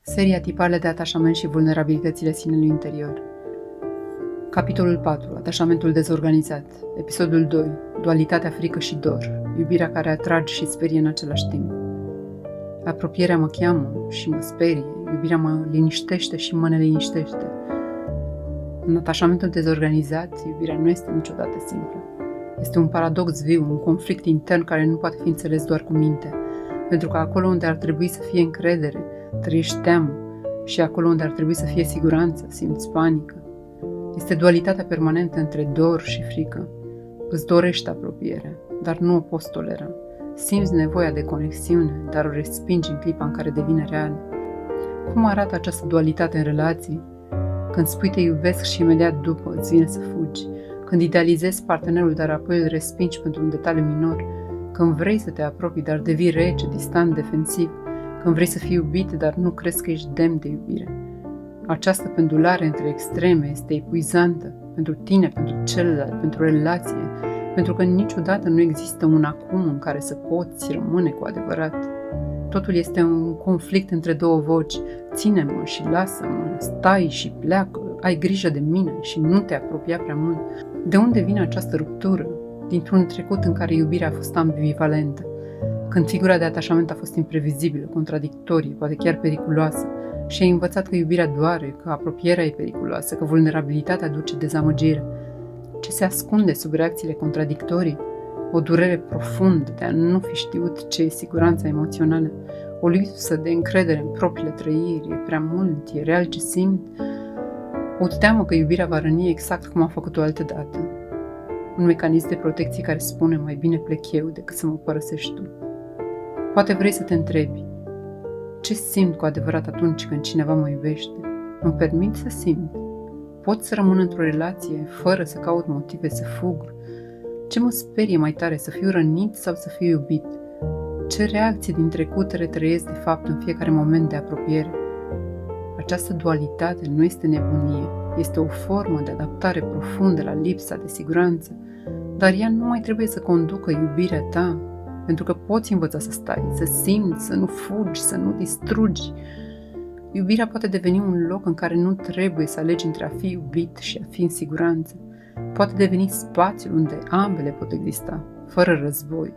Seria Tiparele de atașament și vulnerabilitățile sinelui interior. Capitolul 4. Atașamentul dezorganizat. Episodul 2. Dualitatea frică și dor. Iubirea care atrage și sperie în același timp. Apropierea mă cheamă și mă sperie. Iubirea mă liniștește și mă neliniștește. În atașamentul dezorganizat, iubirea nu este niciodată simplă. Este un paradox viu, un conflict intern care nu poate fi înțeles doar cu minte. Pentru că acolo unde ar trebui să fie încredere, trăiești teamă, și acolo unde ar trebui să fie siguranță, simți panică. Este dualitatea permanentă între dor și frică. Îți dorești apropierea, dar nu o poți tolera. Simți nevoia de conexiune, dar o respingi în clipa în care devine reală. Cum arată această dualitate în relații? Când spui te iubesc și imediat după îți vine să fugi. Când idealizezi partenerul, dar apoi îl respingi pentru un detaliu minor. Când vrei să te apropii, dar devii rece, distant, defensiv. Când vrei să fii iubit, dar nu crezi că ești demn de iubire. Această pendulare între extreme este epuizantă pentru tine, pentru celălalt, pentru relație, pentru că niciodată nu există un acum în care să poți rămâne cu adevărat. Totul este un conflict între două voci. Ține-mă și lasă-mă, stai și pleacă, ai grijă de mine și nu te apropia prea mult. De unde vine această ruptură? Dintr-un trecut în care iubirea a fost ambivalentă, când figura de atașament a fost imprevizibilă, contradictorie, poate chiar periculoasă, și ai învățat că iubirea doare, că apropierea e periculoasă, că vulnerabilitatea duce dezamăgire. Ce se ascunde sub reacțiile contradictorii? O durere profundă de a nu fi știut ce e siguranța emoțională, o lipsă de încredere în propriile trăiri, e prea mult, e real ce simt, o teamă că iubirea va răni exact cum a făcut-o altă dată. Un mecanism de protecție care spune mai bine plec eu decât să mă părăsești tu. Poate vrei să te întrebi, ce simt cu adevărat atunci când cineva mă iubește? Îmi permit să simt? Pot să rămân într-o relație fără să caut motive să fug? Ce mă sperie mai tare, să fiu rănit sau să fiu iubit? Ce reacții din trecut retrăiesc de fapt în fiecare moment de apropiere? Această dualitate nu este nebunie, este o formă de adaptare profundă la lipsa de siguranță, dar ea nu mai trebuie să conducă iubirea ta, pentru că poți învăța să stai, să simți, să nu fugi, să nu distrugi. Iubirea poate deveni un loc în care nu trebuie să alegi între a fi iubit și a fi în siguranță. Poate deveni spațiul unde ambele pot exista, fără război.